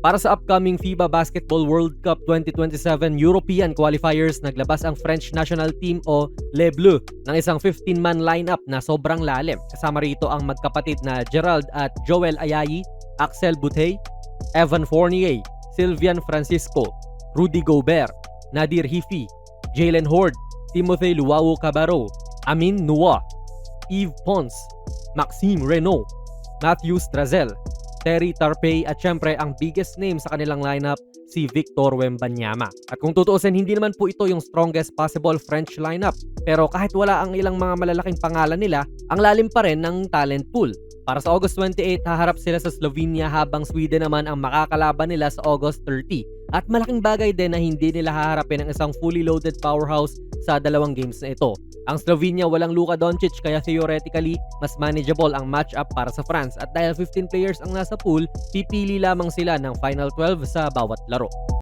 Para sa upcoming FIBA Basketball World Cup 2027 European Qualifiers, naglabas ang French national team o Les Bleus ng isang 15-man lineup na sobrang lalim. Kasama rito ang magkapatid na Gerald at Joel Ayayi, Axel Boutet, Evan Fournier, Sylvian Francisco, Rudy Gobert, Nadir Hifi, Jalen Horde, Timothy Luau Cabarro, Amin Noah, Yves Pons, Maxime Renaud, Matthew Strazel, Terry Tarpey at syempre ang biggest name sa kanilang lineup, si Victor Wembanyama. At kung tutuusin, hindi naman po ito yung strongest possible French lineup. Pero kahit wala ang ilang mga malalaking pangalan nila, ang lalim pa rin ng talent pool. Para sa August 28, haharap sila sa Slovenia habang Sweden naman ang makakalaban nila sa August 30. At malaking bagay din na hindi nila haharapin ang isang fully loaded powerhouse sa dalawang games na ito. Ang Slovenia walang Luka Doncic kaya theoretically mas manageable ang matchup para sa France, at dahil 15 players ang nasa pool, pipili lamang sila ng final 12 sa bawat laro.